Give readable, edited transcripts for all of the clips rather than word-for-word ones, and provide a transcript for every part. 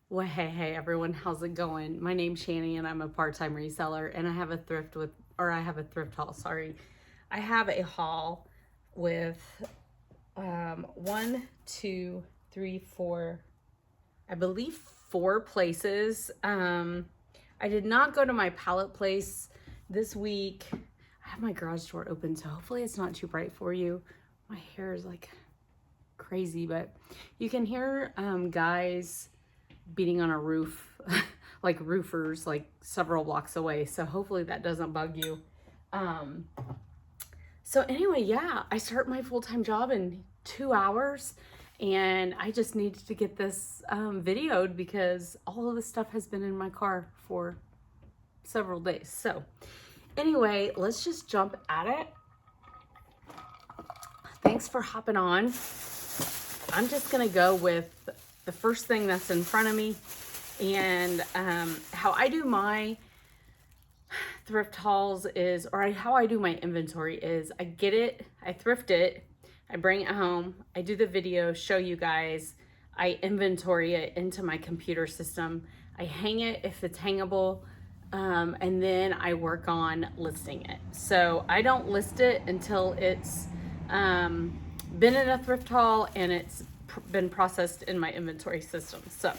Well, hey everyone, how's it going? My name's Shani and I'm a part-time reseller and I have a thrift haul, sorry. I have a haul with one, two, three, four, I believe four places. I did not go to my pallet place this week. I have my garage door open, so hopefully it's not too bright for you. My hair is like crazy, but you can hear guys beating on a roof, like roofers, like several blocks away. So hopefully that doesn't bug you. Um, so anyway, yeah, I start my full-time job in 2 hours and I just needed to get this videoed because all of this stuff has been in my car for several days. So anyway, let's just jump at it. Thanks for hopping on. I'm just gonna go with the first thing that's in front of me. And how I do my thrift hauls is, how I do my inventory is, I get it, I thrift it, I bring it home, I do the video, show you guys, I inventory it into my computer system, I hang it if it's hangable, and then I work on listing it. So I don't list it until it's been in a thrift haul and it's been processed in my inventory system. So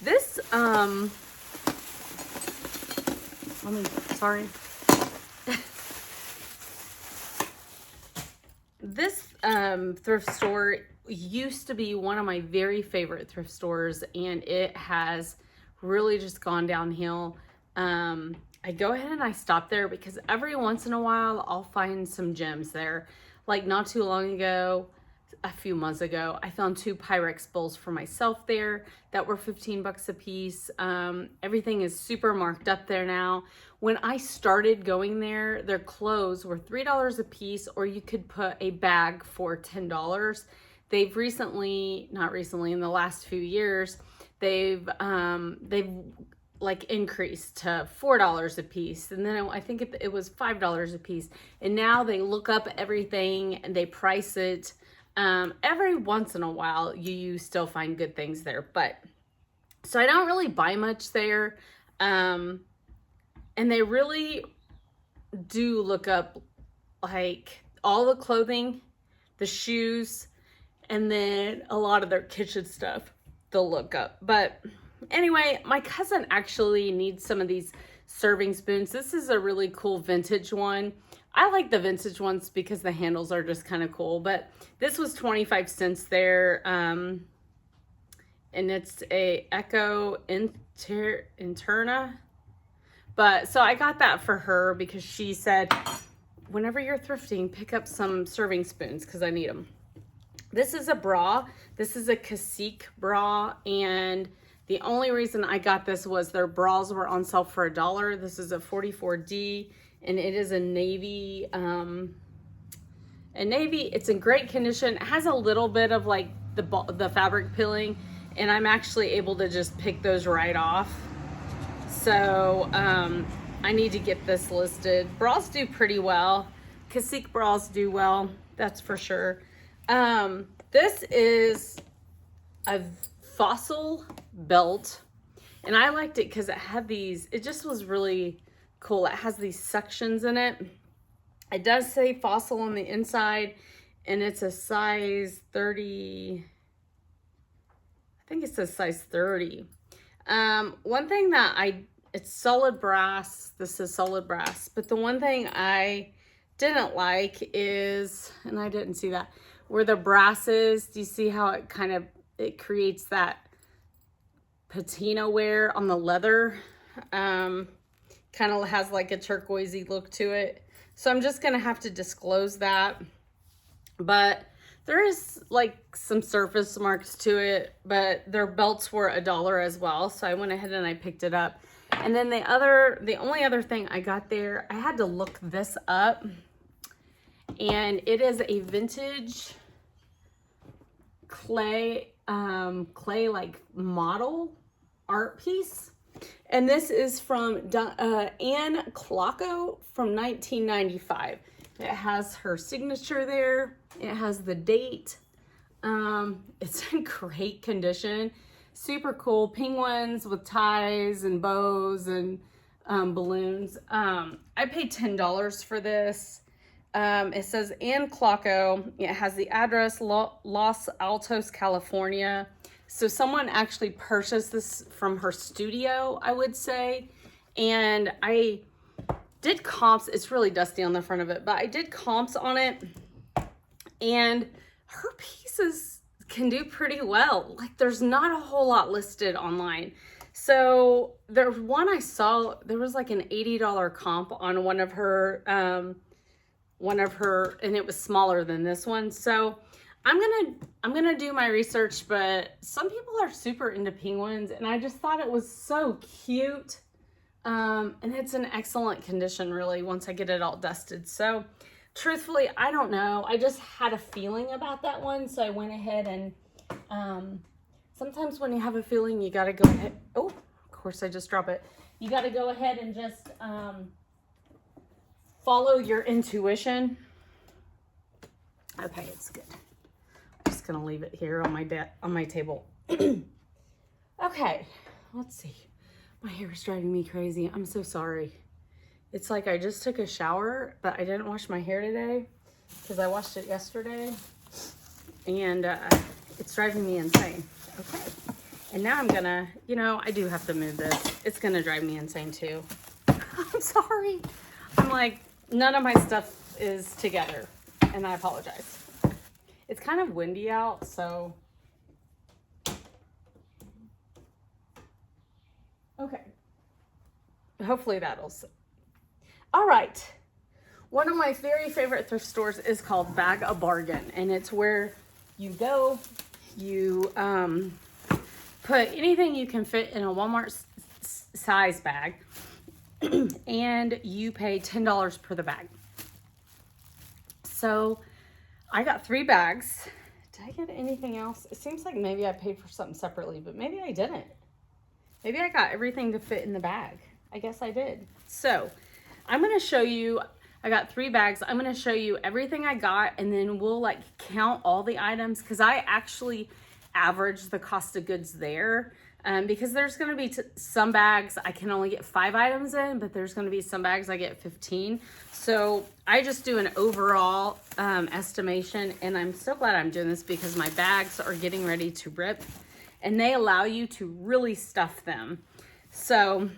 this this thrift store used to be one of my very favorite thrift stores and it has really just gone downhill. I go ahead and I stop there because every once in a while I'll find some gems there. Like not too long ago, a few months ago, I found two Pyrex bowls for myself there that were 15 bucks a piece. Everything is super marked up there now. When I started going there, their clothes were $3 a piece, or you could put a bag for $10. They've not recently, in the last few years, they've like increased to $4 a piece, and then I think it was $5 a piece, and now they look up everything and they price it. Every once in a while you still find good things there, but so I don't really buy much there. And they really do look up like all the clothing, the shoes, and then a lot of their kitchen stuff they'll look up. But anyway, my cousin actually needs some of these serving spoons. This is a really cool vintage one. I like the vintage ones because the handles are just kind of cool, but this was 25 cents there. And it's a Echo Interna. But so I got that for her because she said, whenever you're thrifting, pick up some serving spoons because I need them. This is a bra. This is a Cacique bra, and the only reason I got this was their bras were on sale for $1. This is a 44D, and it is a navy. It's in great condition. It has a little bit of like the fabric peeling, and I'm actually able to just pick those right off. So I need to get this listed. Bras do pretty well. Cacique bras do well, that's for sure. This is a Fossil belt, and I liked it because it had these, it just was really cool. It has these sections in it. It does say Fossil on the inside, and it's a size 30. I think it says size 30. One thing it's solid brass. This is solid brass, but the one thing I didn't like is, and I didn't see that, where the brass is. Do you see how it creates that patina wear on the leather? Kind of has like a turquoisey look to it. So I'm just gonna have to disclose that. But there is like some surface marks to it, but their belts were $1 as well. So I went ahead and I picked it up. And then the only other thing I got there, I had to look this up, and it is a vintage clay like model art piece. And this is from Anne Clocko from 1995. It has her signature there. It has the date. It's in great condition. Super cool. Penguins with ties and bows and balloons. I paid $10 for this. It says Ann Clocko. It has the address Los Altos, California. So someone actually purchased this from her studio, I would say. And I did comps. It's really dusty on the front of it, but I did comps on it. And her pieces can do pretty well. Like, there's not a whole lot listed online. So there's one I saw, there was like an $80 comp on one of her, and it was smaller than this one. So I'm gonna do my research, but some people are super into penguins, and I just thought it was so cute. And it's in excellent condition, really, once I get it all dusted. So truthfully, I don't know. I just had a feeling about that one, so I went ahead and, sometimes when you have a feeling, you gotta go ahead. Oh, of course, I just dropped it. You gotta go ahead and just, follow your intuition. Okay, it's good. I'm just gonna leave it here on my table. Okay, let's see. My hair is driving me crazy. I'm so sorry. It's like I just took a shower, but I didn't wash my hair today because I washed it yesterday, and it's driving me insane. Okay, and now I'm gonna, I do have to move this. It's gonna drive me insane too. I'm sorry. I'm like, none of my stuff is together, and I apologize. It's kind of windy out, so. Okay. Hopefully that'll. All right. One of my very favorite thrift stores is called Bag a Bargain, and it's where you go, you put anything you can fit in a Walmart size bag, and you pay $10 per the bag. So I got 3 bags. Did I get anything else? It seems like maybe I paid for something separately, but maybe I didn't. Maybe I got everything to fit in the bag. I guess I did. So I'm going to show you, I got 3 bags. I'm going to show you everything I got, and then we'll like count all the items, because I actually average the cost of goods there, because there's going to be some bags I can only get 5 items in, but there's going to be some bags I get 15. So I just do an overall estimation, and I'm so glad I'm doing this because my bags are getting ready to rip, and they allow you to really stuff them. So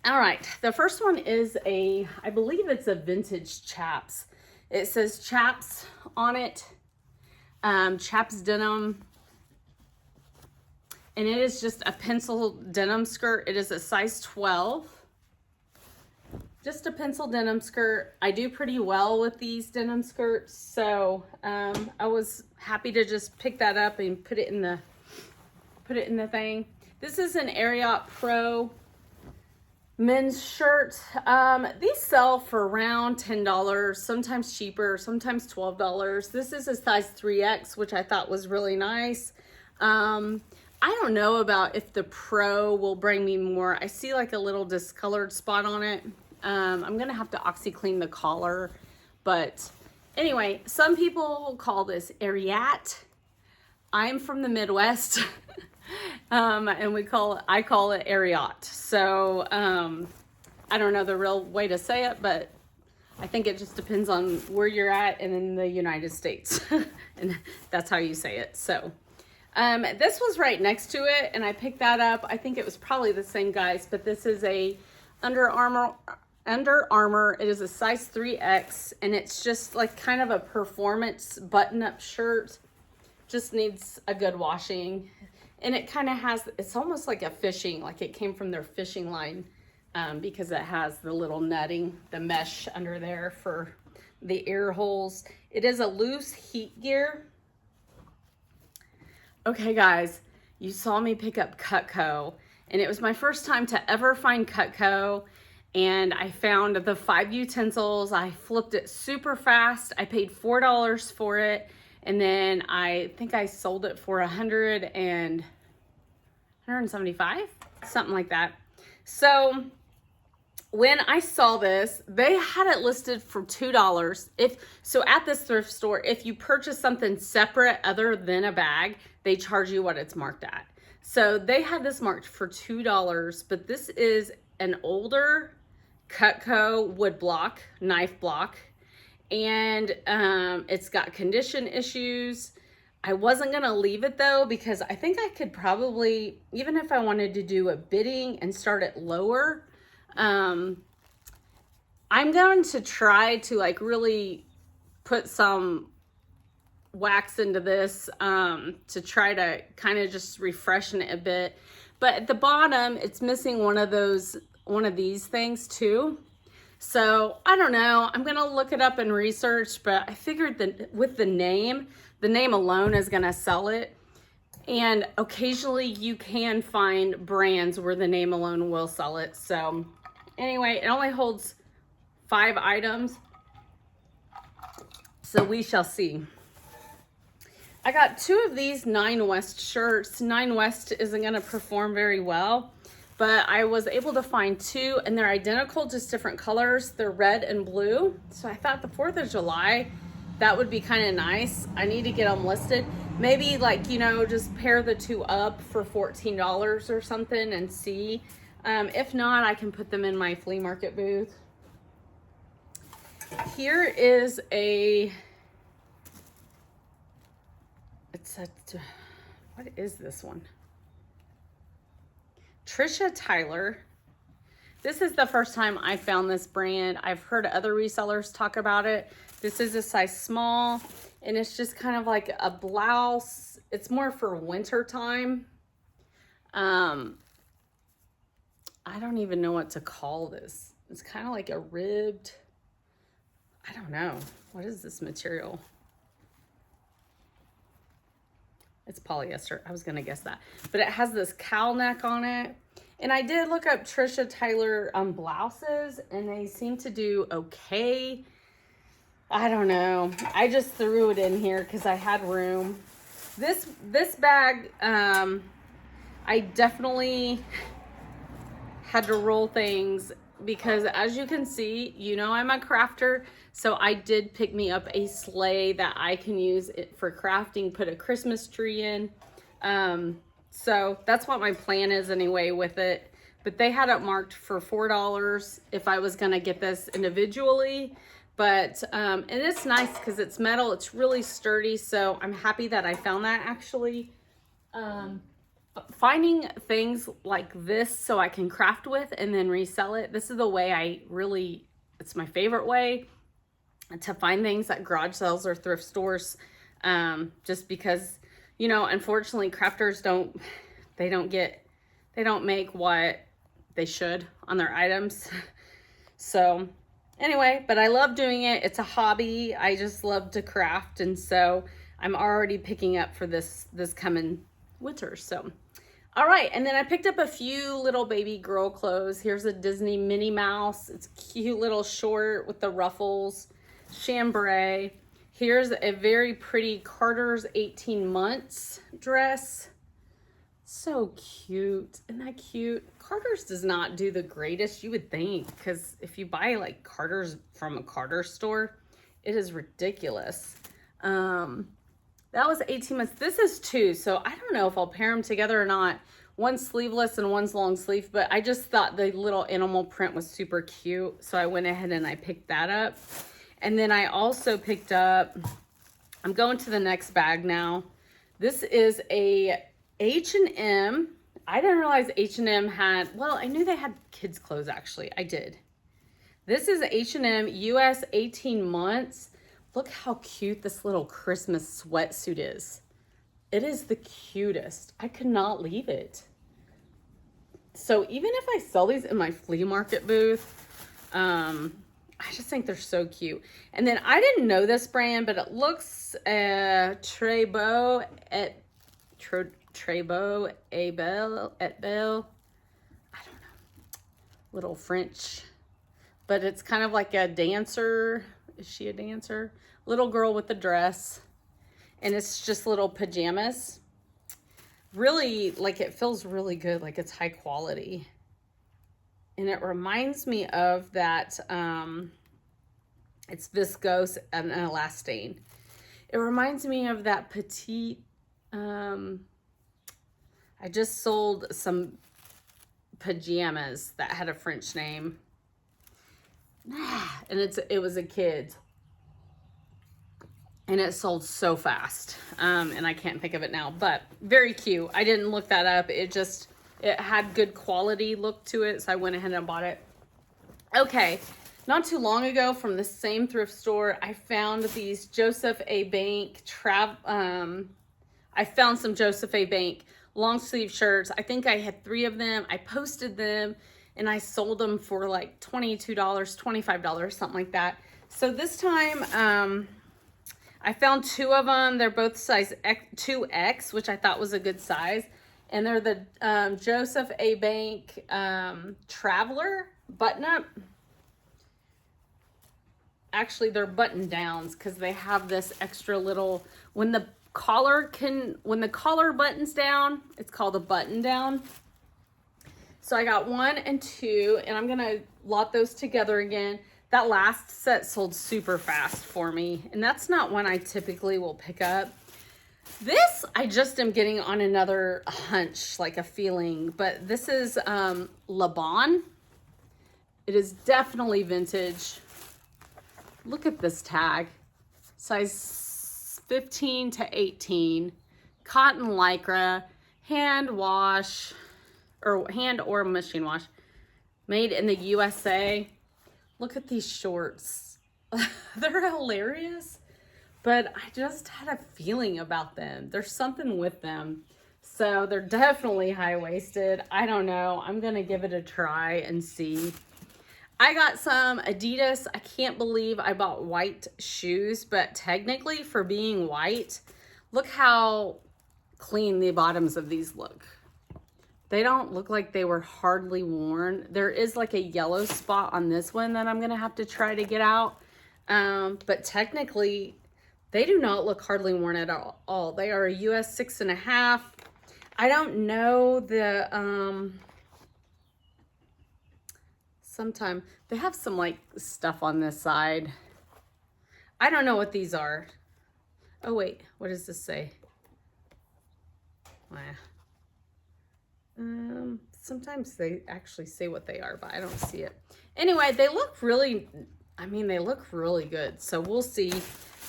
all right, the first one is I believe it's a vintage Chaps. It says Chaps on it, Chaps denim, and it is just a pencil denim skirt. It is a size 12, just a pencil denim skirt. I do pretty well with these denim skirts, so I was happy to just pick that up and put it in the thing. This is an Ariat Pro men's shirt. These sell for around $10, sometimes cheaper, sometimes $12. This is a size 3X, which I thought was really nice. I don't know about if the Pro will bring me more. I see like a little discolored spot on it. I'm gonna have to OxyClean the collar, but anyway, some people call this Ariat. I'm from the Midwest. And I call it Ariat. So, I don't know the real way to say it, but I think it just depends on where you're at and in the United States. And that's how you say it. So, this was right next to it, and I picked that up. I think it was probably the same guys, but this is a Under Armour. It is a size 3X, and it's just like kind of a performance button-up shirt. Just needs a good washing. And it kind of has, it's almost like a fishing, like it came from their fishing line, because it has the little netting, the mesh under there for the ear holes. It is a loose heat gear. Okay, guys, you saw me pick up Cutco, and it was my first time to ever find Cutco, and I found the 5 utensils. I flipped it super fast. I paid $4 for it. And then I think I sold it for $175, something like that. So when I saw this, they had it listed for $2. So at this thrift store, if you purchase something separate other than a bag, they charge you what it's marked at. So they had this marked for $2, but this is an older Cutco wood block, knife block, and it's got condition issues. I wasn't gonna leave it though, because I think I could probably, even if I wanted to do a bidding and start it lower, I'm going to try to like really put some wax into this to try to kind of just refreshen it a bit. But at the bottom, it's missing one of these things too. So I don't know, I'm gonna look it up and research, but I figured that with the name alone is gonna sell it. And occasionally you can find brands where the name alone will sell it. So anyway, it only holds 5 items. So we shall see. I got 2 of these 9 West shirts. 9 West isn't gonna perform very well, but I was able to find 2 and they're identical, just different colors. They're red and blue. So I thought the 4th of July, that would be kind of nice. I need to get them listed. Maybe like, you know, just pair the 2 up for $14 or something and see. If not, I can put them in my flea market booth. Here is what is this one? Trisha Tyler. This is the first time I found this brand. I've heard other resellers talk about it. This is a size small, and it's just kind of like a blouse. It's more for winter time. I don't even know what to call this. It's kind of like a ribbed, I don't know. What is this material? It's polyester. I was gonna guess that. But it has this cowl neck on it. And I did look up Trisha Tyler blouses, and they seem to do okay. I don't know. I just threw it in here because I had room. This bag, I definitely had to roll things because, as you can see, you know I'm a crafter. So I did pick me up a sleigh that I can use it for crafting, put a Christmas tree in. So that's what my plan is anyway with it. But they had it marked for $4 if I was gonna get this individually. But, and it's nice because it's metal, it's really sturdy. So I'm happy that I found that actually. Finding things like this so I can craft with and then resell it. This is the way it's my favorite way to find things at garage sales or thrift stores. Just because, you know, unfortunately crafters don't make what they should on their items. So anyway, but I love doing it. It's a hobby. I just love to craft. And so I'm already picking up for this coming winter. So, all right. And then I picked up a few little baby girl clothes. Here's a Disney Minnie Mouse. It's a cute little short with the ruffles, chambray. Here's a very pretty Carter's 18 months dress. So cute. Isn't that cute? Carter's does not do the greatest, you would think, because if you buy like Carter's from a Carter store, it is ridiculous. That was 18 months. This is 2, so I don't know if I'll pair them together or not. One's sleeveless and one's long sleeve, but I just thought the little animal print was super cute, so I went ahead and I picked that up. And then I also picked up, I'm going to the next bag now. This is a H&M. I didn't realize H&M had, well, I knew they had kids clothes actually. I did. This is H&M US 18 months. Look how cute this little Christmas sweatsuit is. It is the cutest. I could not leave it. So even if I sell these in my flea market booth, I just think they're so cute. And then I didn't know this brand, but it looks Trebeau et Belle. I don't know. Little French. But it's kind of like a dancer. Is she a dancer? Little girl with a dress. And it's just little pajamas. Really, like, it feels really good. Like, it's high quality. And it reminds me of that, it's viscose and an elastane. It reminds me of that petite, I I just sold some pajamas that had a French name. And it was a kid's. And it sold so fast. And I can't think of it now, but very cute. I didn't look that up. It had good quality look to it, so I went ahead and bought it. Okay, not too long ago from the same thrift store, I found these Joseph A. Bank I found some Joseph A. Bank long sleeve shirts. I think I had 3 of them. I posted them and I sold them for like $22, $25, something like that. So this time, I found 2 of them. They're both size 2X, which I thought was a good size. And they're the Joseph A. Bank Traveler button-up. Actually, they're button-downs because they have this extra little... When the collar buttons down, it's called a button-down. So I got 1 and 2, and I'm going to lot those together again. That last set sold super fast for me, and that's not one I typically will pick up. This, I just am getting on another hunch, like a feeling, but this is Le Bon. It is definitely vintage. Look at this tag. Size 15 to 18. Cotton lycra, hand wash, or machine wash. Made in the USA. Look at these shorts. They're hilarious, but I just had a feeling about them. There's something with them. So they're definitely high-waisted. I don't know. I'm going to give it a try and see. I got some Adidas. I can't believe I bought white shoes, but technically for being white, look how clean the bottoms of these look. They don't look like they were hardly worn. There is like a yellow spot on this one that I'm going to have to try to get out. But technically, they do not look hardly worn at all. They are a US 6.5. I don't know the... Sometime they have some like stuff on this side. I don't know what these are. Oh, wait. What does this say? Sometimes they actually say what they are, but I don't see it. Anyway, they look really, they look really good. So we'll see.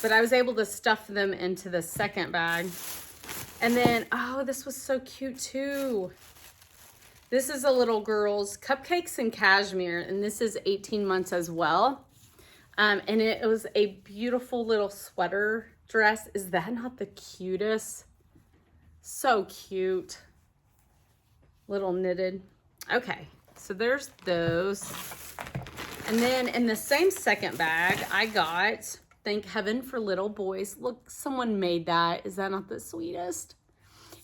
But I was able to stuff them into the second bag. And then, oh, this was so cute too. This is a little girl's Cupcakes and Cashmere, and this is 18 months as well. And it was a beautiful little sweater dress. Is that not the cutest? So cute. Little knitted. Okay, so there's those. And then in the same second bag, I got Thank Heaven for Little Boys. Look, someone made that. Is that not the sweetest?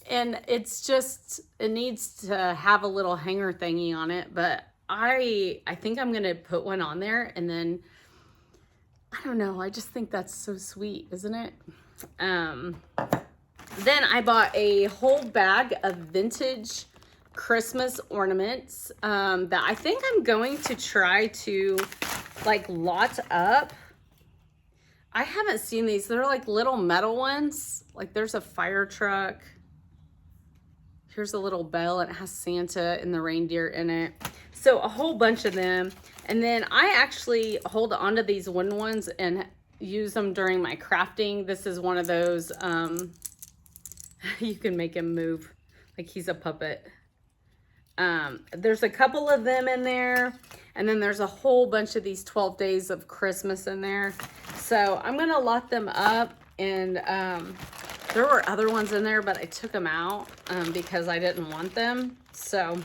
And it's just, it needs to have a little hanger thingy on it, but I think I'm gonna put one on there, and then, I don't know, I just think that's so sweet, isn't it? Then I bought a whole bag of vintage Christmas ornaments that I think I'm going to try to like lot up. I haven't seen these. They're like little metal ones. Like there's a fire truck. Here's a little bell, and it has Santa and the reindeer in it. So a whole bunch of them. And then I actually hold onto these wooden ones and use them during my crafting. This is one of those, you can make him move like he's a puppet. There's a couple of them in there, and then there's a whole bunch of these 12 days of Christmas in there. So I'm gonna lot them up, and there were other ones in there, but I took them out because I didn't want them. So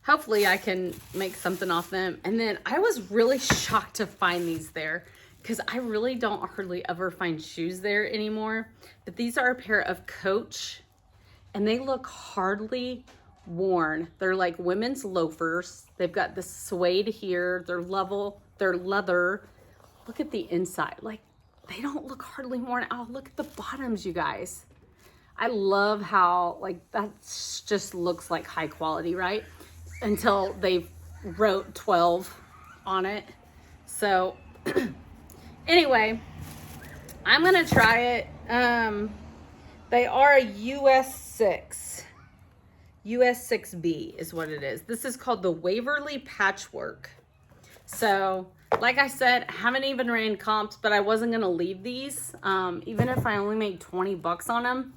hopefully I can make something off them. And then I was really shocked to find these there, because I really don't hardly ever find shoes there anymore. But these are a pair of Coach, and they look hardly worn. They're like women's loafers. They've got the suede here. They're leather. Look at the inside. Like, they don't look hardly worn. Oh, look at the bottoms, you guys. I love how, like, that just looks like high quality, right? Until they wrote 12 on it. So, anyway, I'm gonna try it. They are a US 6. US 6B is what it is. This is called the Waverly Patchwork. So, like I said, haven't even ran comps, but I wasn't going to leave these. Even if I only made 20 bucks on them,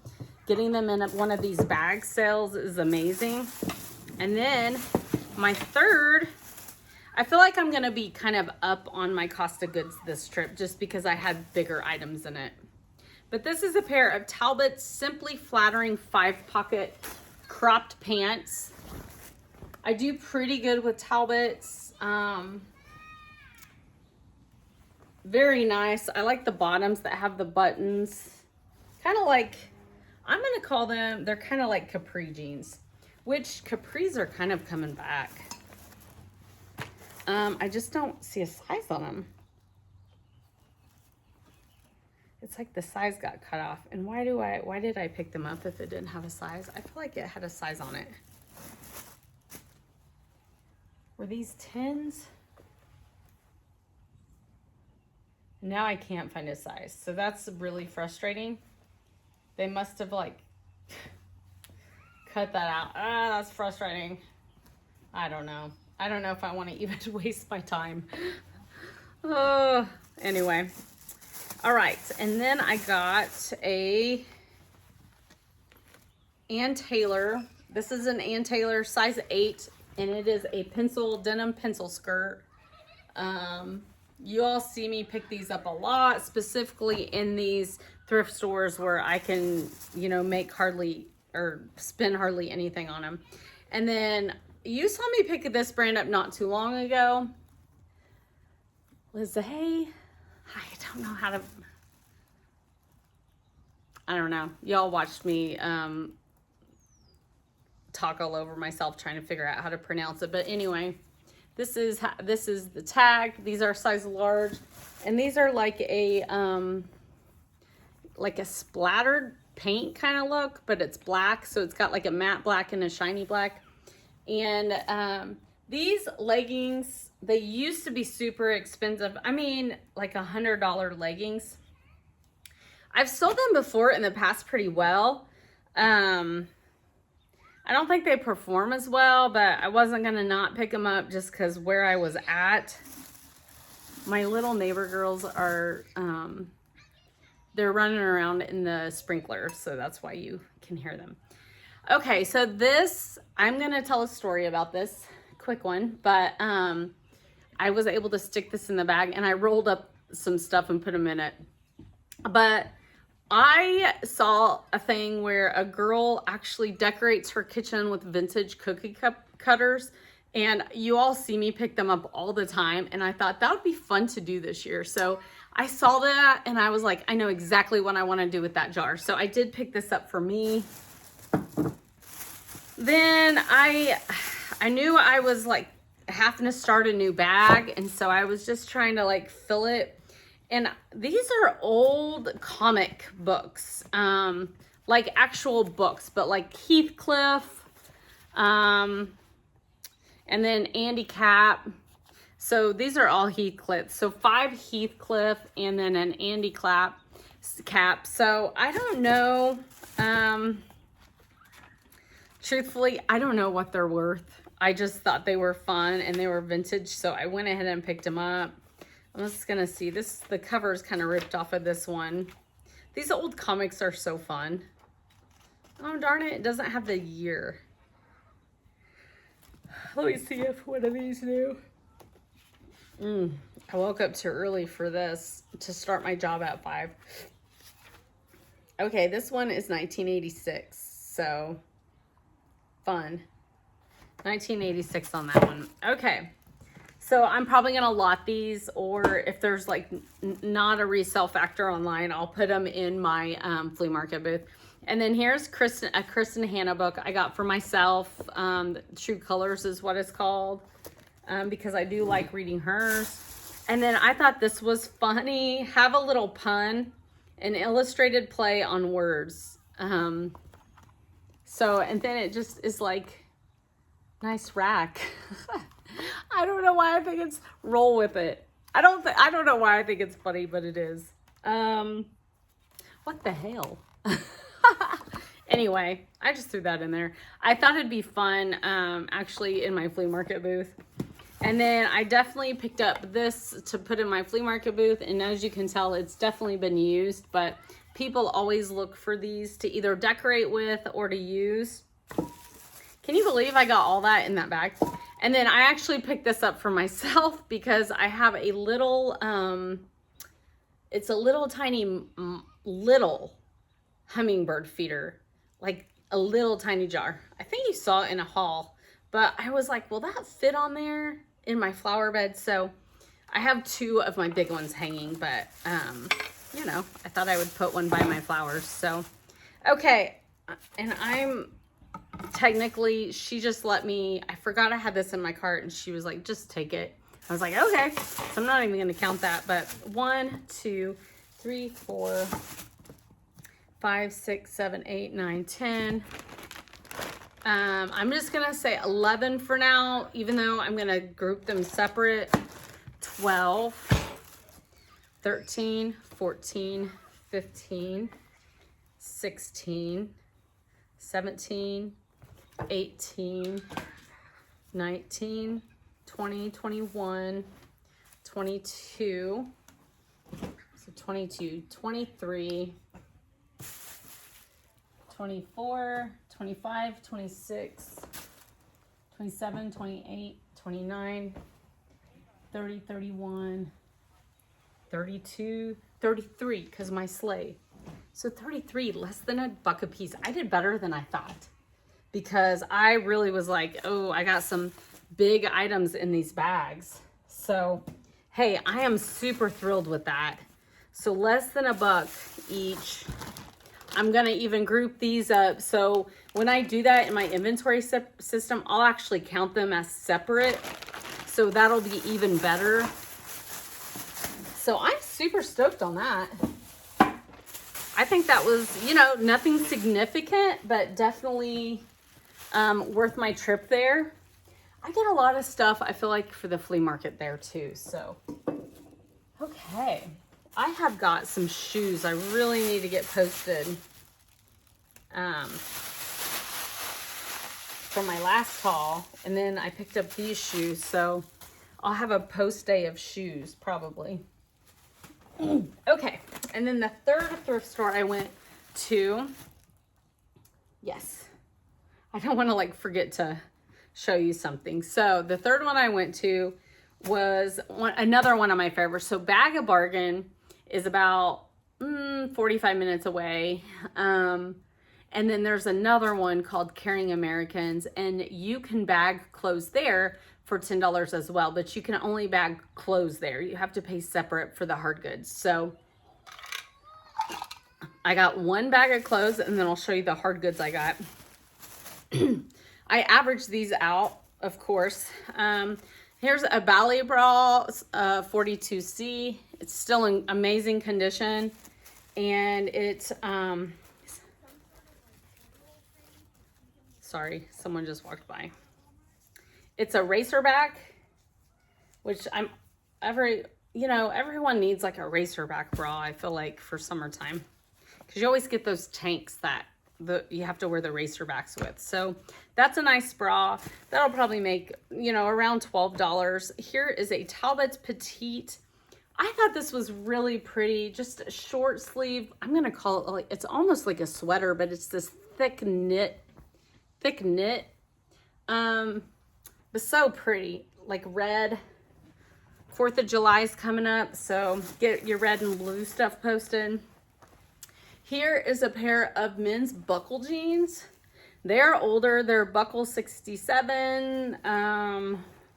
getting them in one of these bag sales is amazing. And then my third, I feel like I'm going to be kind of up on my cost of goods this trip just because I had bigger items in it. But this is a pair of Talbot's Simply Flattering 5-pocket cropped pants. I do pretty good with Talbot's. Very nice. I like the bottoms that have the buttons. Kind of like, I'm going to call them, they're kind of like capri jeans, which capris are kind of coming back. I just don't see a size on them. It's like the size got cut off. And why did I pick them up if it didn't have a size? I feel like it had a size on it. Were these 10s? Now I can't find a size. So that's really frustrating. They must have like cut that out. Ah, that's frustrating. I don't know. I don't know if I want to even waste my time. Oh, anyway. All right. And then I got a Ann Taylor. This is an Ann Taylor size 8, and it is a denim pencil skirt. You all see me pick these up a lot, specifically in these thrift stores where I can, you know, make hardly or spend hardly anything on them. And then you saw me pick this brand up not too long ago. Lizzie, I don't know how to, I don't know. Y'all watched me talk all over myself trying to figure out how to pronounce it. But anyway, this is the tag. These are size large, and these are like a splattered paint kind of look, but it's black, so it's got like a matte black and a shiny black. And these leggings, they used to be super expensive. I mean, like $100 leggings. I've sold them before in the past pretty well. I don't think they perform as well, but I wasn't going to not pick them up just because where I was at. My little neighbor girls are, they're running around in the sprinkler, so that's why you can hear them. Okay, so this, I'm going to tell a story about this, quick one, but I was able to stick this in the bag, and I rolled up some stuff and put them in it. But I saw a thing where a girl actually decorates her kitchen with vintage cookie cup cutters, and you all see me pick them up all the time, and I thought that would be fun to do this year. So I saw that and I was like, I know exactly what I want to do with that jar. So I did pick this up for me. Then I knew I was like having to start a new bag, and so I was just trying to like fill it. And these are old comic books, like actual books, but like Heathcliff, and then Andy Cap. So these are all Heathcliff. So 5 Heathcliff and then an Andy Cap. So I don't know. Truthfully, I don't know what they're worth. I just thought they were fun and they were vintage. So I went ahead and picked them up. I'm just gonna see this. The cover is kind of ripped off of this one. These old comics are so fun. Oh, darn it. It doesn't have the year. Let me see if one of these do. I woke up too early for this to start my job at 5. Okay, this one is 1986. So fun. 1986 on that one. Okay. So I'm probably going to lot these, or if there's like not a resale factor online, I'll put them in my flea market booth. And then here's a Kristen Hanna book I got for myself. True Colors is what it's called, because I do like reading hers. And then I thought this was funny. Have a little pun, an illustrated play on words. So, and then it just is like, nice rack. I don't know why I think it's, roll with it. I don't know why I think it's funny, but it is. What the hell? Anyway, I just threw that in there. I thought it'd be fun, actually, in my flea market booth. And then I definitely picked up this to put in my flea market booth. And as you can tell, it's definitely been used. But people always look for these to either decorate with or to use. Can you believe I got all that in that bag? And then I actually picked this up for myself because I have a little, it's a little tiny, little hummingbird feeder. Like a little tiny jar. I think you saw it in a haul. But I was like, will that fit on there in my flower bed? So I have 2 of my big ones hanging, but you know, I thought I would put one by my flowers. So, okay. And I'm technically, she just let me, I forgot I had this in my cart and she was like, just take it. I was like, okay. So I'm not even going to count that, but 1, 2, 3, 4, 5, 6, 7, 8, 9, 10. I'm just gonna say 11 for now, even though I'm gonna group them separate. 12, 13, 14, 15, 16, 17, 18, 19, 20, 21, 22, so 22, 23, 24, 25, 26, 27, 28, 29, 30, 31, 32, 33, because my sleigh. So 33, less than $1 a piece. I did better than I thought because I really was like, oh, I got some big items in these bags. So, hey, I am super thrilled with that. So less than $1 each. I'm gonna even group these up. So when I do that in my inventory system, I'll actually count them as separate. So that'll be even better. So I'm super stoked on that. I think that was, you know, nothing significant, but definitely worth my trip there. I get a lot of stuff, I feel like, for the flea market there too. So, okay. I have got some shoes I really need to get posted for my last haul. And then I picked up these shoes. So I'll have a post day of shoes probably. Okay. And then the third thrift store I went to. Yes. I don't want to like forget to show you something. So the third one I went to was another one of my favorites. So Bag of Bargain is about 45 minutes away. And then there's another one called Caring Americans, and you can bag clothes there for $10 as well, but you can only bag clothes there. You have to pay separate for the hard goods. So I got one bag of clothes, and then I'll show you the hard goods I got. I averaged these out, of course. Here's a ballet bra, 42C. It's still in amazing condition. And it's, sorry, someone just walked by. It's a racerback, which everyone needs like a racerback bra, I feel like, for summertime. Because you always get those tanks that you have to wear the racerbacks with. So that's a nice bra. That'll probably make, around $12. Here is a Talbot's Petite. I thought this was really pretty. Just a short sleeve. I'm going to call it, like, it's almost like a sweater, but it's this thick knit. But so pretty. Like red. 4th of July is coming up. So get your red and blue stuff posted. Here is a pair of men's buckle jeans. They're older. They're buckle 67.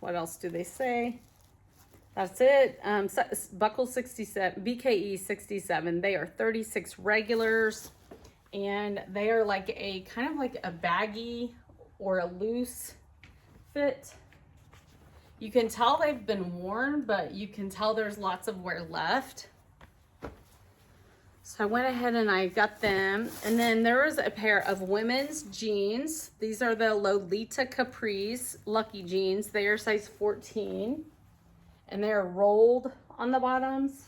What else do they say? That's it. Buckle 67, BKE 67. They are 36 regulars. And they are like a kind of like a baggy or a loose fit. You can tell they've been worn, but you can tell there's lots of wear left. So I went ahead and I got them. And then there was a pair of women's jeans. These are the Lolita Capris Lucky jeans. They are size 14. And they're rolled on the bottoms.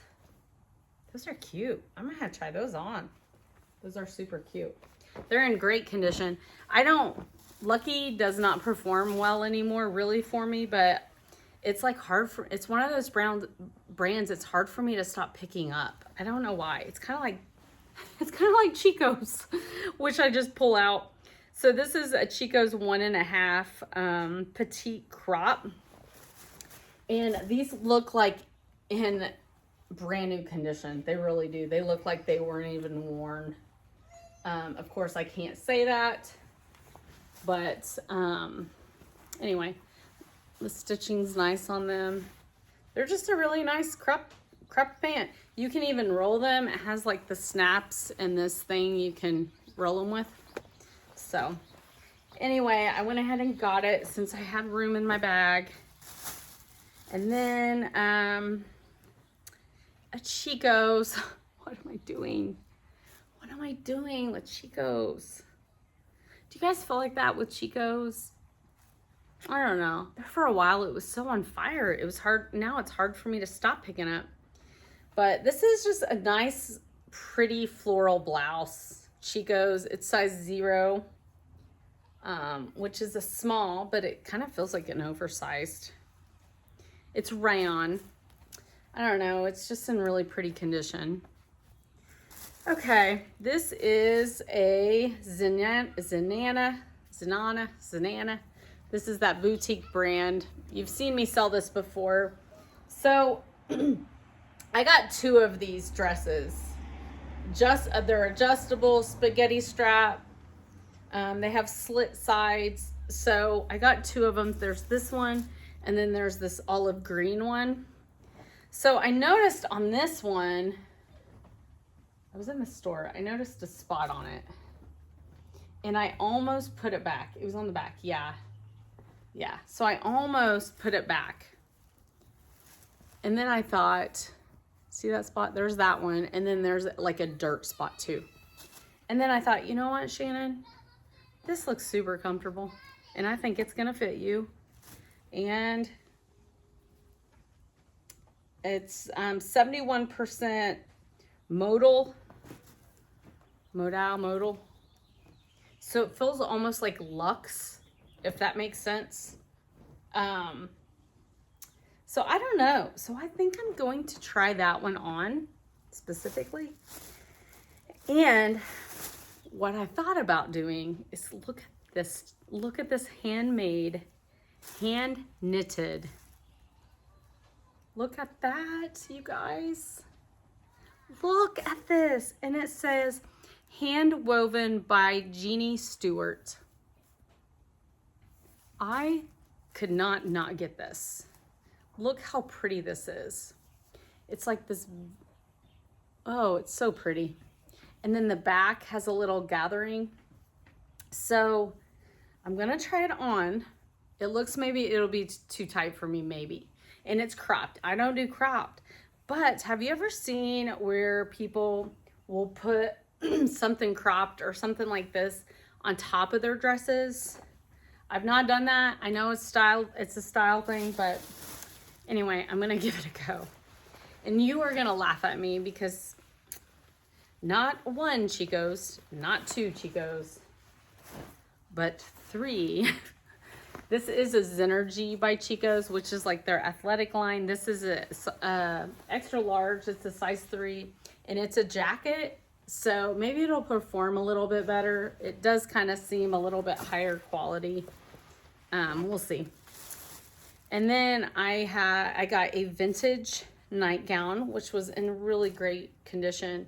Those are cute. I'm gonna have to try those on. Those are super cute. They're in great condition. Lucky does not perform well anymore really for me, but it's like it's one of those brands it's hard for me to stop picking up. I don't know why. It's kind of like Chico's, which I just pull out. So this is a Chico's 1.5 petite crop. And these look like in brand new condition. They really do. They look like they weren't even worn. Of course, I can't say that. But anyway, the stitching's nice on them. They're just a really nice crop pant. You can even roll them. It has like the snaps and this thing you can roll them with. So anyway, I went ahead and got it since I had room in my bag. And then a Chico's. What am I doing? What am I doing with Chico's? Do you guys feel like that with Chico's? I don't know. For a while, it was so on fire. It was hard. Now it's hard for me to stop picking up. But this is just a nice, pretty floral blouse. Chico's. It's size 0, which is a small, but it kind of feels like an oversized. It's rayon. I don't know. It's just in really pretty condition. Okay, this is a Zenana. This is that boutique brand. You've seen me sell this before. So I got 2 of these dresses. They're adjustable, spaghetti strap. They have slit sides. So I got 2 of them. There's this one, and then there's this olive green one. So I noticed on this one, I was in the store, I noticed a spot on it. And I almost put it back. It was on the back, yeah. So I almost put it back. And then I thought, see that spot? There's that one. And then there's like a dirt spot too. And then I thought, you know what, Shannon? This looks super comfortable. And I think it's gonna fit you. And it's 71% modal. So it feels almost like luxe, if that makes sense. So I don't know. So I think I'm going to try that one on specifically. And what I thought about doing is look at this handmade, hand knitted. Look at that, you guys. Look at this. And it says hand woven by Jeannie Stewart. I could not get this. Look how pretty this is. It's like this, oh, it's so pretty. And then the back has a little gathering. So I'm gonna try it on. It looks, maybe it'll be too tight for me, maybe. And it's cropped. I don't do cropped. But have you ever seen where people will put something cropped or something like this on top of their dresses? I've not done that. I know it's a style thing, but anyway, I'm gonna give it a go. And you are gonna laugh at me because not 1 Chico's, not 2 Chico's, but 3. This is a Zenergy by Chico's, which is like their athletic line. This is a extra large. It's a size 3, and it's a jacket. So maybe it'll perform a little bit better. It does kind of seem a little bit higher quality. We'll see. And then I got a vintage nightgown, which was in really great condition.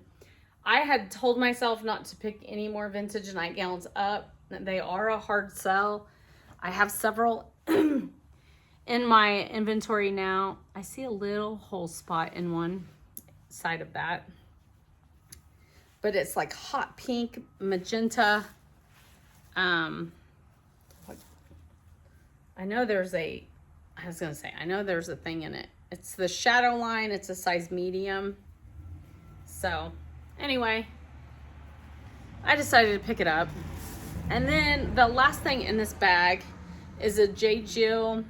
I had told myself not to pick any more vintage nightgowns up. They are a hard sell. I have several in my inventory now. I see a little hole spot in one side of that. But it's like hot pink, magenta. I know there's a thing in it. It's the shadow line. It's a size medium. So anyway, I decided to pick it up. And then the last thing in this bag is a J. Jill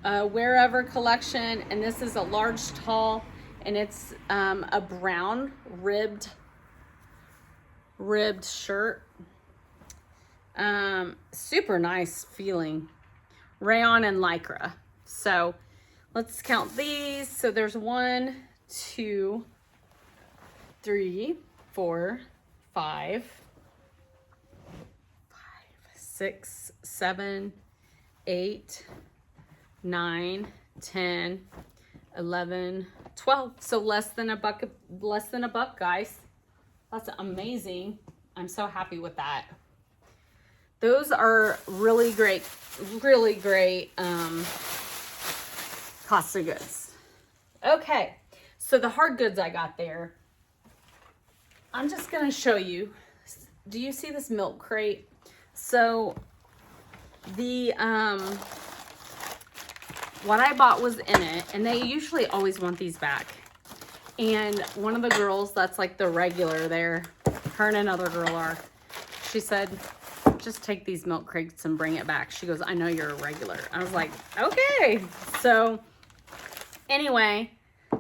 Wherever collection. And this is a large tall, and it's a brown ribbed shirt. Super nice feeling. Rayon and Lycra. So let's count these. So there's 1, 2, 3, 4, 5, 6, 7, 8, 9, 10, 11, 12. So less than a buck, guys. That's amazing. I'm so happy with that. Those are really great cost of goods. Okay, so the hard goods I got there, I'm just gonna show you. Do you see this milk crate? So the what I bought was in it, and they usually always want these back. And one of the girls that's like the regular there, her and another girl are, she said, just take these milk crates and bring it back. She goes, I know you're a regular. I was like, okay. So anyway,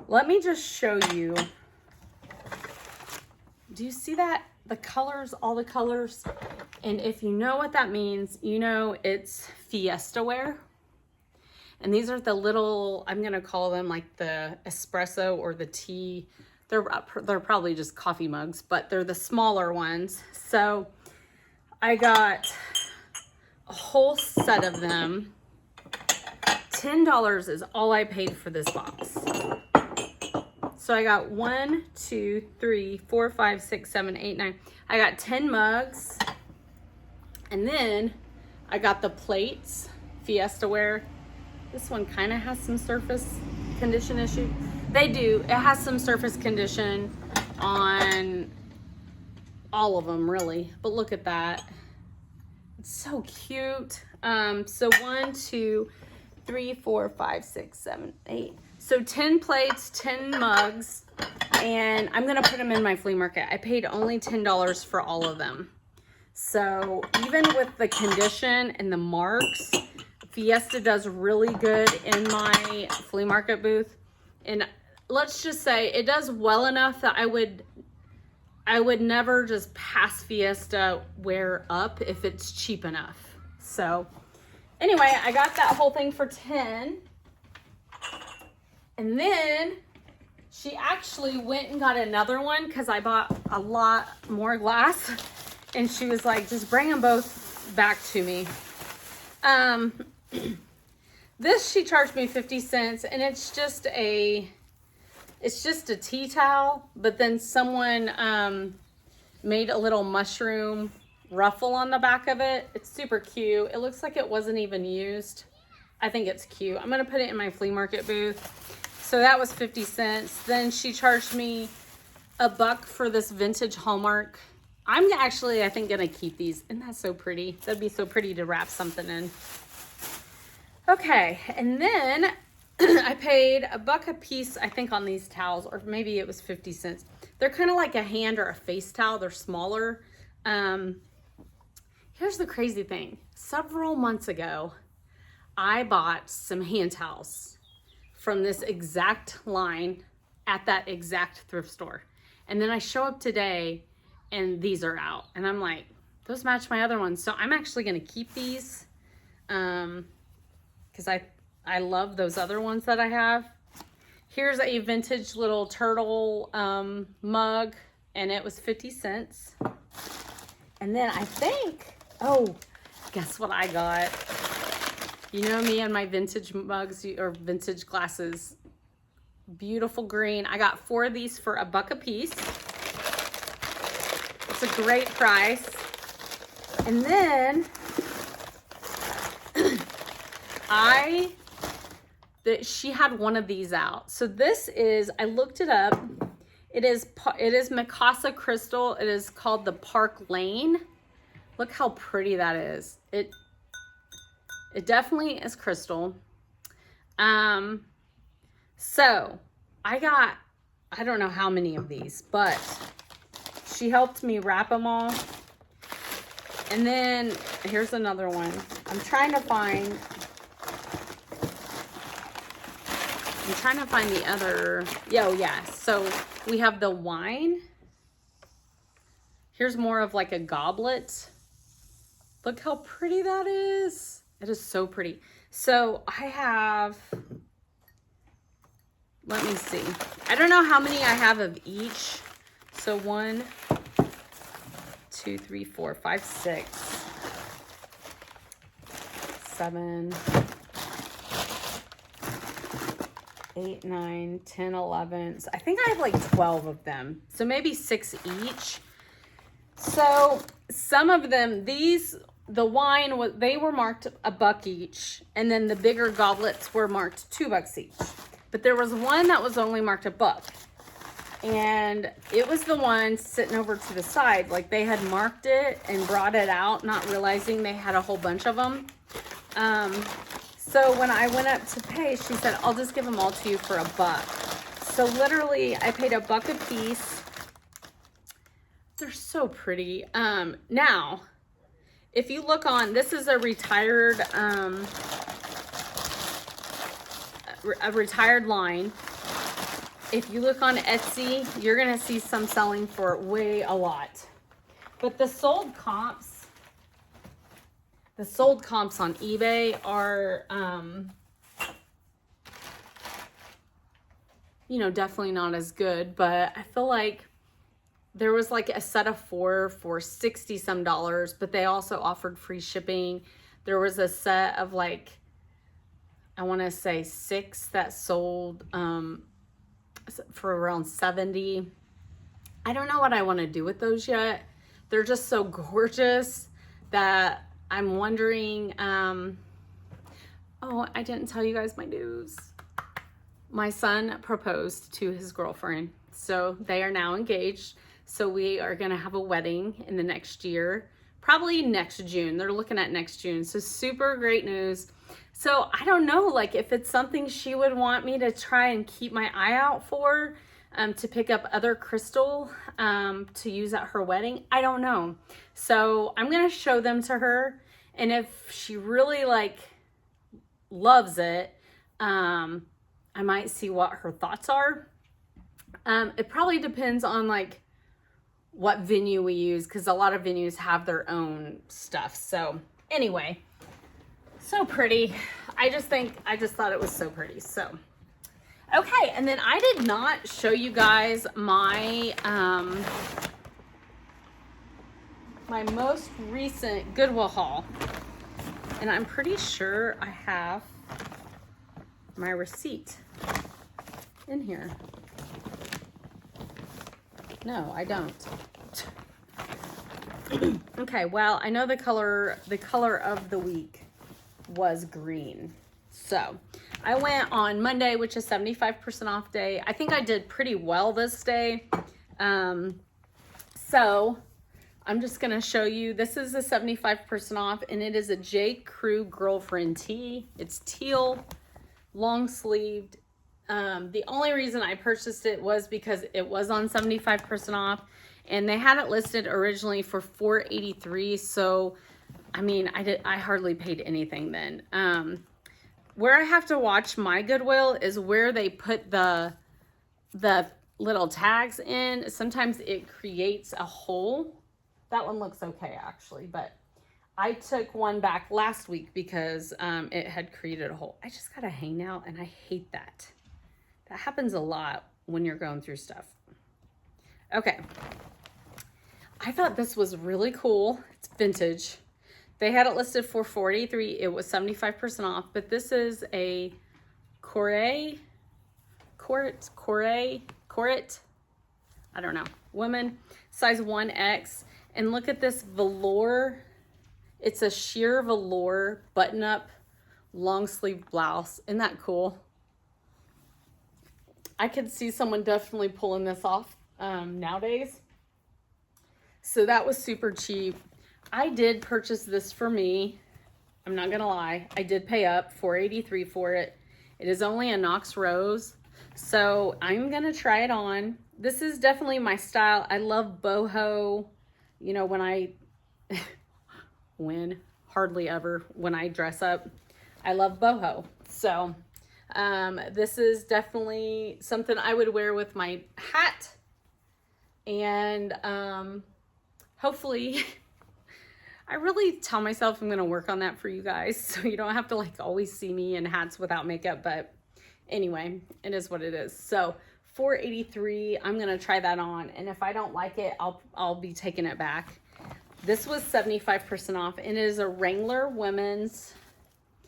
let me just show you. Do you see that? The colors, all the colors. And if you know what that means, you know it's Fiesta ware. And these are the little, I'm gonna call them like the espresso or the tea. They're probably just coffee mugs, but they're the smaller ones. So I got a whole set of them. $10 is all I paid for this box. So I got 1, 2, 3, 4, 5, 6, 7, 8, 9. I got 10 mugs. And then I got the plates, Fiesta ware. This one kind of has some surface condition issue. They do. It has some surface condition on all of them, really. But look at that. It's so cute. So 1, 2, 3, 4, 5, 6, 7, 8. So 10 plates, 10 mugs, and I'm gonna put them in my flea market. I paid only $10 for all of them. So even with the condition and the marks, Fiesta does really good in my flea market booth. And let's just say it does well enough that I would never just pass Fiesta ware up if it's cheap enough. So anyway, I got that whole thing for 10. And then she actually went and got another one because I bought a lot more glass. And she was like, just bring them both back to me. This she charged me 50 cents, and it's just a tea towel, but then someone made a little mushroom ruffle on the back of it. It's super cute. It looks like it wasn't even used. I think it's cute. I'm gonna put it in my flea market booth. So that was 50 cents. Then she charged me $1 for this vintage Hallmark. I'm actually, I think, gonna keep these. Isn't that so pretty? That'd be so pretty to wrap something in. Okay, and then I paid $1 a piece, I think, on these towels, or maybe it was 50 cents. They're kind of like a hand or a face towel. They're smaller. Here's the crazy thing. Several months ago, I bought some hand towels from this exact line at that exact thrift store. And then I show up today and these are out. And I'm like, those match my other ones. So I'm actually gonna keep these because I love those other ones that I have. Here's a vintage little turtle mug, and it was 50 cents. And then I think, oh, guess what I got? You know me and my vintage mugs or vintage glasses. Beautiful green. I got 4 of these for $1 a piece. It's a great price. And then she had one of these out. So this is, I looked it up. It is Mikasa crystal. It is called the Park Lane. Look how pretty that is. It definitely is crystal. So I got, I don't know how many of these, but she helped me wrap them all. And then here's another one. I'm trying to find the other, oh yeah. So we have the wine. Here's more of like a goblet. Look how pretty that is. It is so pretty. So I have, let me see. I don't know how many I have of each. So 1, 2, 3, 4, 5, 6, 7, 8, 9, 10, 11. So I think I have like 12 of them. So maybe 6 each. So some of them, the wine, they were marked $1 each. And then the bigger goblets were marked $2 each. But there was one that was only marked $1. And it was the one sitting over to the side. Like they had marked it and brought it out, not realizing they had a whole bunch of them. So when I went up to pay, she said, I'll just give them all to you for $1. So literally I paid $1 a piece. They're so pretty. Now, if you look on, this is a retired line. If you look on Etsy, you're gonna see some selling for way a lot. But the sold comps on eBay are, you know, definitely not as good, but I feel like there was like a set of 4 for $60 some, but they also offered free shipping. There was a set of like, I want to say 6 that sold for around $70. I don't know what I want to do with those yet. They're just so gorgeous that I'm wondering, oh, I didn't tell you guys my news. My son proposed to his girlfriend. So they are now engaged. So we are going to have a wedding in the next year, probably next June. They're looking at next June. So super great news. So I don't know, like if it's something she would want me to try and keep my eye out for, to pick up other crystal to use at her wedding. I don't know. So I'm going to show them to her. And if she really like loves it, I might see what her thoughts are. It probably depends on like what venue we use, because a lot of venues have their own stuff. So anyway, so pretty. I just thought it was so pretty. So okay, and then I did not show you guys my my most recent Goodwill haul, and I'm pretty sure I have my receipt in here. No, I don't. Okay, well, I know the color of the week was green. So I went on Monday, which is 75% off day. I think I did pretty well this day. So I'm just gonna show you, this is a 75% off, and it is a J. Crew girlfriend tee. It's teal, long sleeved. The only reason I purchased it was because it was on 75% off, and they had it listed originally for $4.83. So, I mean, I hardly paid anything then. Where I have to watch my Goodwill is where they put the little tags in. Sometimes it creates a hole. That one looks okay actually, but I took one back last week because it had created a hole. I just got a hangout and I hate that. That happens a lot when you're going through stuff. Okay. I thought this was really cool. It's vintage. They had it listed for $4.83. It was 75% off, but this is a Coret, I don't know, woman, size 1X. And look at this velour. It's a sheer velour button-up long sleeve blouse. Isn't that cool? I could see someone definitely pulling this off nowadays. So that was super cheap. I did purchase this for me. I'm not gonna lie. I did pay up $4.83 for it. It is only a Knox Rose. So I'm gonna try it on. This is definitely my style. I love boho. You know, hardly ever when I dress up, I love boho. So this is definitely something I would wear with my hat, and hopefully I really tell myself I'm gonna work on that for you guys, so you don't have to like always see me in hats without makeup, but anyway, it is what it is. So $4.83, I'm gonna try that on, and if I don't like it, I'll be taking it back. This was 75% off, and it is a Wrangler women's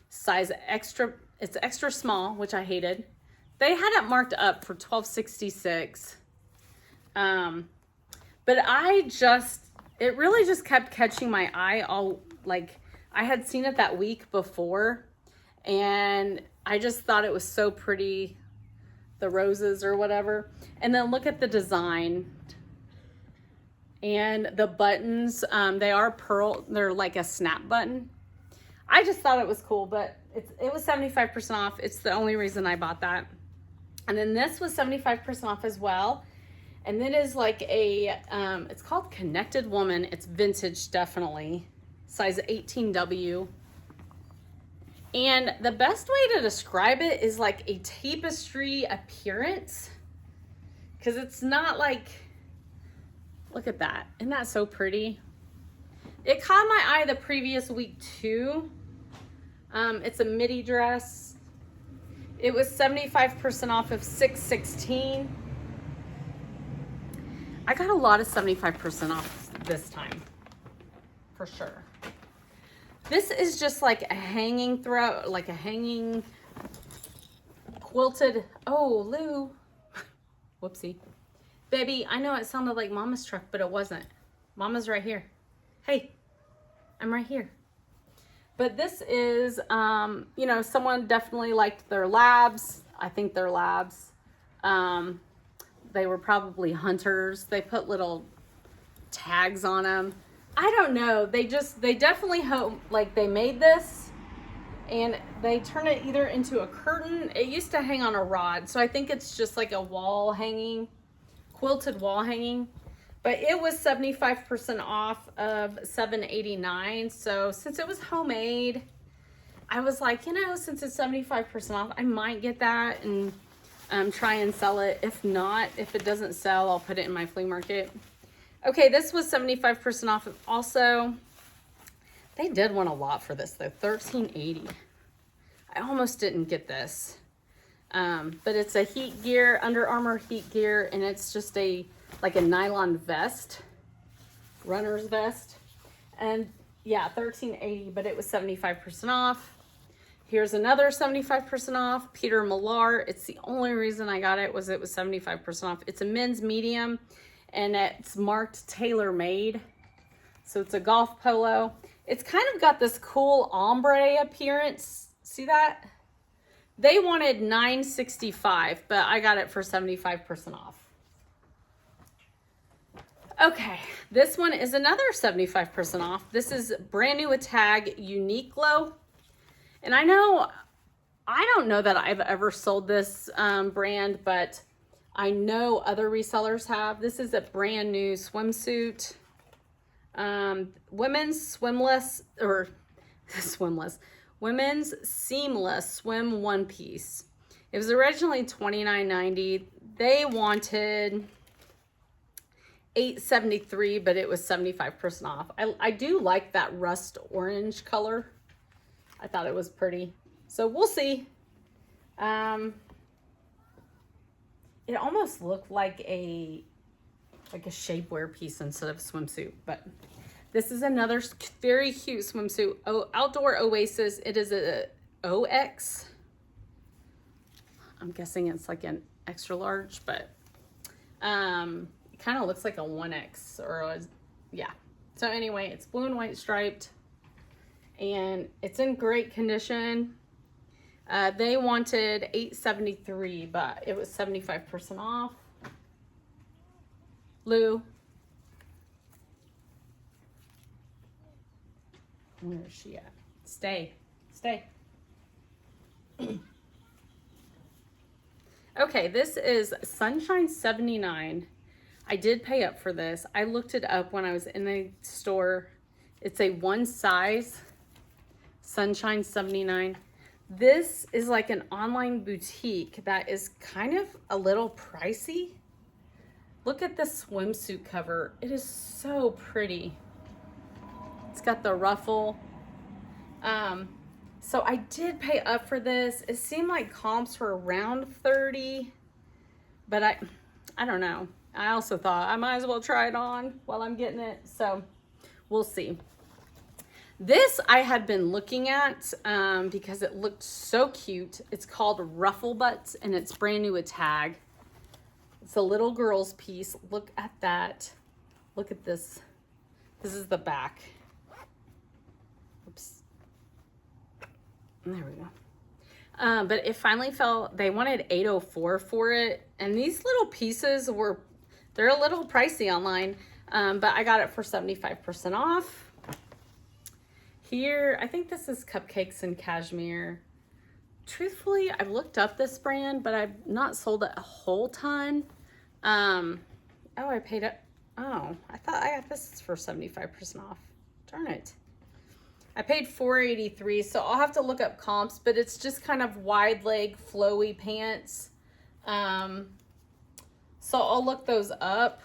size extra. It's extra small, which I hated. They had it marked up for $12.66. But it really just kept catching my eye. I had seen it that week before, and I just thought it was so pretty, the roses or whatever. And then look at the design. And the buttons, they are pearl, they're like a snap button. I just thought it was cool, but it was 75% off. It's the only reason I bought that. And then this was 75% off as well. And it is like it's called Connected Woman. It's vintage, definitely. Size 18W. And the best way to describe it is like a tapestry appearance. Because it's not like, look at that. Isn't that so pretty? It caught my eye the previous week too. It's a midi dress. It was 75% off of $6.16. I got a lot of 75% off this time, for sure. This is just like a hanging like a hanging quilted. Oh, Lou. Whoopsie. Baby, I know it sounded like Mama's truck, but it wasn't. Mama's right here. Hey, I'm right here. But this is, you know, someone definitely liked their labs. I think they're labs. They were probably hunters. They put little tags on them. I don't know. They definitely hope, like they made this and they turn it either into a curtain. It used to hang on a rod. So I think it's just like a wall hanging, quilted wall hanging. But it was 75% off of $7.89. So since it was homemade, I was like, you know, since it's 75% off, I might get that and try and sell it. If not, if it doesn't sell, I'll put it in my flea market. Okay, this was 75% off also. They did want a lot for this though, $13.80. I almost didn't get this. But it's a heat gear, Under Armour heat gear, and it's just like a nylon vest, runner's vest. And yeah, $13.80, but it was 75% off. Here's another 75% off, Peter Millar. It's the only reason I got it was 75% off. It's a men's medium, and it's marked tailor-made. So it's a golf polo. It's kind of got this cool ombre appearance. See that? They wanted $9.65, but I got it for 75% off. Okay, this one is another 75% off. This is brand new with tag, Unique Glow. And I don't know that I've ever sold this brand, but I know other resellers have. This is a brand new swimsuit. Women's women's seamless swim one piece. It was originally $29.90. They wanted $8.73, but it was 75% off. I do like that rust orange color. I thought it was pretty. So we'll see. It almost looked like a shapewear piece instead of a swimsuit, but this is another very cute swimsuit. Oh, Outdoor Oasis. It is a OX. I'm guessing it's like an extra large, but it kind of looks like a 1X yeah. So anyway, it's blue and white striped, and it's in great condition. They wanted $8.73, but it was 75% off. Lou. Where is she at? Stay. Okay, this is Sunshine 79. I did pay up for this. I looked it up when I was in the store. It's a one size, Sunshine 79. This is like an online boutique that is kind of a little pricey. Look at the swimsuit cover. It is so pretty. It's got the ruffle. So I did pay up for this. It seemed like comps were around 30, but I don't know. I also thought I might as well try it on while I'm getting it. So we'll see. This I had been looking at because it looked so cute. It's called Ruffle Butts and it's brand new with tag. It's a little girl's piece. Look at that. Look at this. This is the back. Oops. There we go. But it finally fell. They wanted $804 for it. And these little pieces they're a little pricey online. But I got it for 75% off. Here, I think this is Cupcakes and Cashmere. Truthfully, I've looked up this brand, but I've not sold it a whole ton. Oh, I paid it. Oh, I thought I got this for 75% off. Darn it. I paid $483, so I'll have to look up comps, but it's just kind of wide leg, flowy pants. So I'll look those up.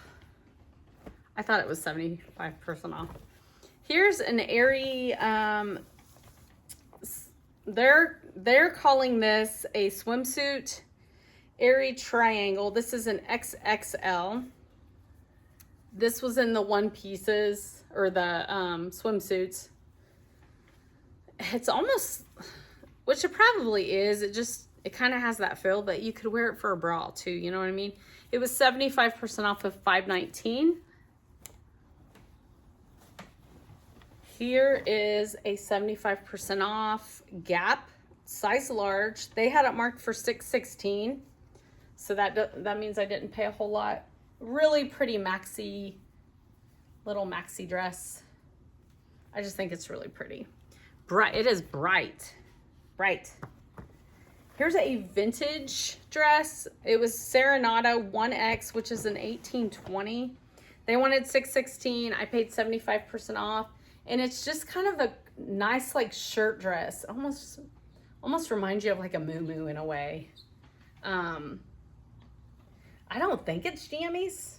I thought it was 75% off. Here's an Aerie, they're calling this a swimsuit Aerie triangle. This is an XXL. This was in the one pieces or the swimsuits. It's almost, which it probably is. It kind of has that feel, but you could wear it for a bra too. You know what I mean? It was 75% off of $519. Here is a 75% off Gap, size large. They had it marked for $616. So that means I didn't pay a whole lot. Really pretty maxi, little maxi dress. I just think it's really pretty. Bright, it is bright. Here's a vintage dress. It was Serenata 1X, which is an 1820. They wanted $616. I paid 75% off. And it's just kind of a nice like shirt dress. Almost reminds you of like a muumuu in a way. I don't think it's jammies.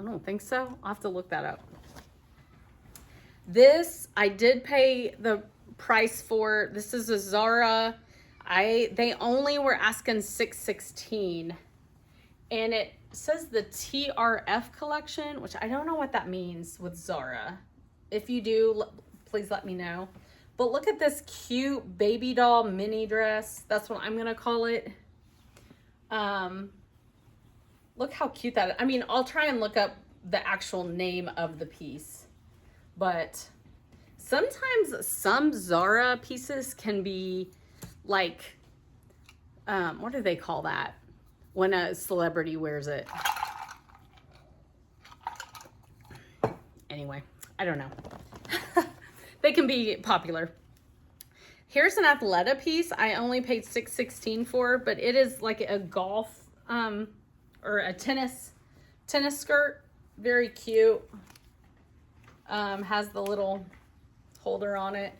I don't think so. I'll have to look that up. This, I did pay the price for. This is a Zara. They only were asking $616. And it says the TRF collection, which I don't know what that means with Zara. If you do, please let me know. But look at this cute baby doll mini dress. That's what I'm going to call it. Look how cute that is. I mean, I'll try and look up the actual name of the piece. But sometimes some Zara pieces can be like, what do they call that? When a celebrity wears it. Anyway, I don't know. They can be popular. Here's an Athleta piece. I only paid $616 for, but it is like a golf or a tennis skirt. Very cute. Has the little holder on it.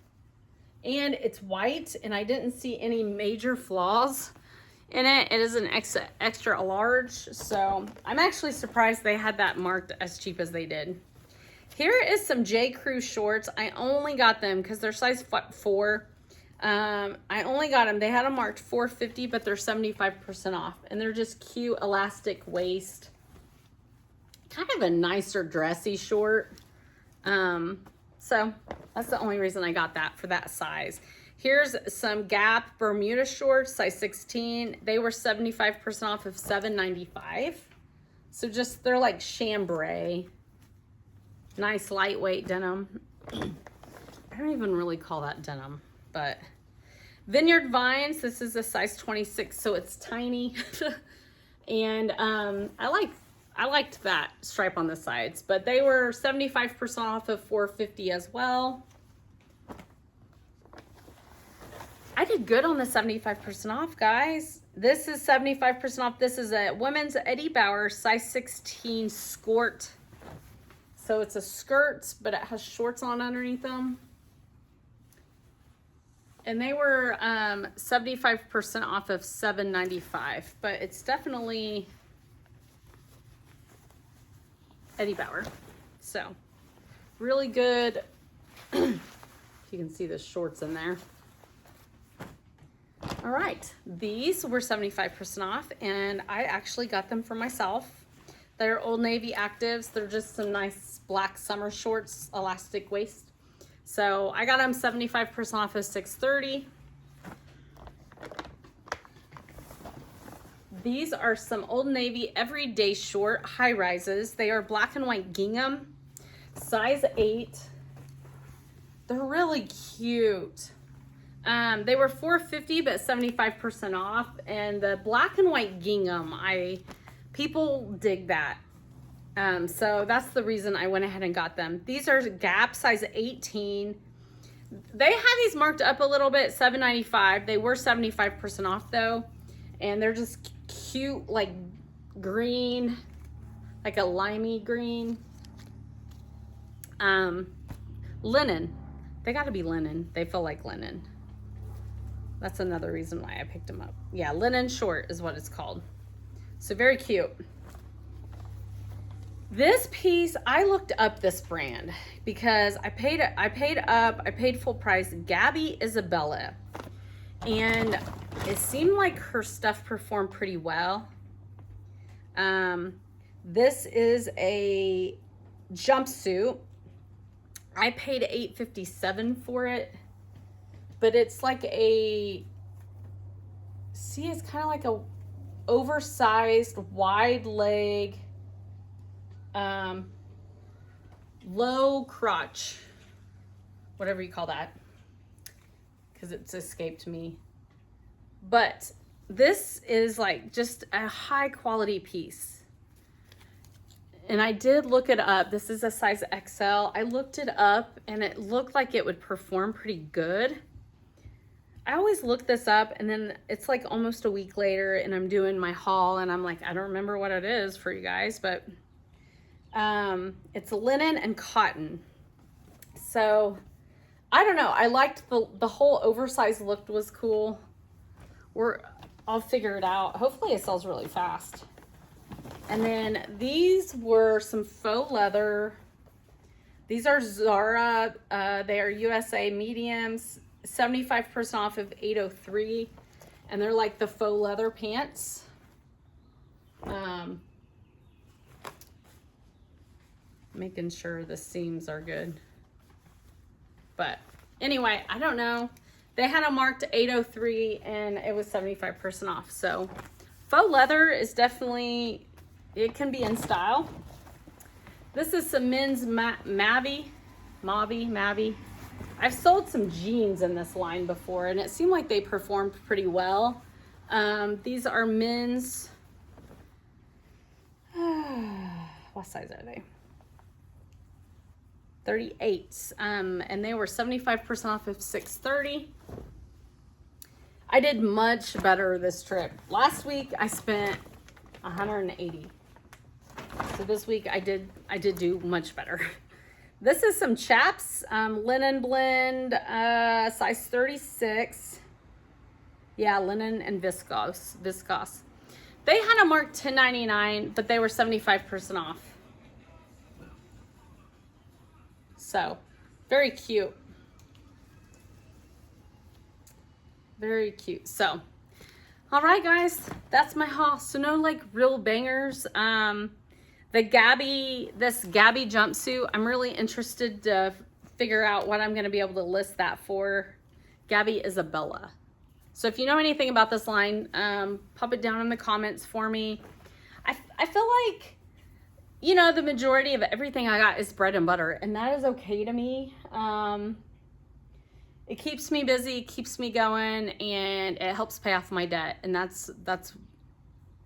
And it's white, and I didn't see any major flaws in it. It is an extra large, so I'm actually surprised they had that marked as cheap as they did. Here is some J. Crew shorts. I only got them because they're size 4. I only got them. They had them marked $450, but they're 75% off, and they're just cute elastic waist. Kind of a nicer dressy short. So that's the only reason I got that for that size. Here's some Gap Bermuda shorts, size 16. They were 75% off of $795. So just, they're like chambray. Nice lightweight denim. I don't even really call that denim, but Vineyard Vines, this is a size 26, so it's tiny. And I liked that stripe on the sides, but they were 75% off of $450 as well. I did good on the 75% off, guys. This is 75% off. This is a women's Eddie Bauer size 16 skirt. So it's a skirt, but it has shorts on underneath them. And they were 75% off of $795, but it's definitely Eddie Bauer. So Really good. You can see the shorts in there. All right, these were 75% off, and I actually got them for myself. They're Old Navy Actives. They're just some nice black summer shorts, elastic waist. So I got them 75% off of $630. These are some Old Navy everyday short high rises. They are black and white gingham, size 8. They're really cute. They were $450 but 75% off, and the black and white gingham, people dig that. So that's the reason I went ahead and got them. These are Gap size 18. They had these marked up a little bit, $7.95. They were 75% off though, and they're just cute, like green, like a limey green. Linen. They got to be linen. They feel like linen. That's another reason why I picked them up. Yeah, linen short is what it's called. So very cute. This piece, I looked up this brand because I paid full price. Gabby Isabella. And it seemed like her stuff performed pretty well. This is a jumpsuit. I paid $8.57 for it. But it's like it's kind of like a oversized, wide leg, low crotch, whatever you call that, because it's escaped me. But this is like just a high quality piece. And I did look it up. This is a size XL. I looked it up and it looked like it would perform pretty good. I always look this up and then it's like almost a week later and I'm doing my haul and I'm like, I don't remember what it is for you guys, but it's linen and cotton. So I don't know. I liked the whole oversized look was cool. I'll figure it out. Hopefully it sells really fast. And then these were some faux leather. These are Zara. They are USA mediums. 75% off of $803, and they're like the faux leather pants. Making sure the seams are good. But anyway, I don't know. They had them marked $803 and it was 75% off. So faux leather is definitely, it can be in style. This is some men's Mavi. I've sold some jeans in this line before and it seemed like they performed pretty well. These are men's, what size are they? 38s, and they were 75% off of $630. I did much better this trip. Last week I spent $180. So this week I did do much better. This is some chaps, linen blend, size 36. Yeah, linen and viscose. They had a marked $10.99, but they were 75% off. So, very cute. Very cute. So, all right, guys, that's my haul. So no like real bangers. This Gabby jumpsuit, I'm really interested to figure out what I'm going to be able to list that for. Gabby Isabella. So if you know anything about this line, pop it down in the comments for me. I feel like, you know, the majority of everything I got is bread and butter, and that is okay to me. It keeps me busy, keeps me going, and it helps pay off my debt, and that's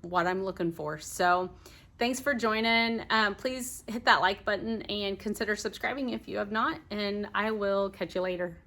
what I'm looking for. So thanks for joining. Please hit that like button and consider subscribing if you have not, and I will catch you later.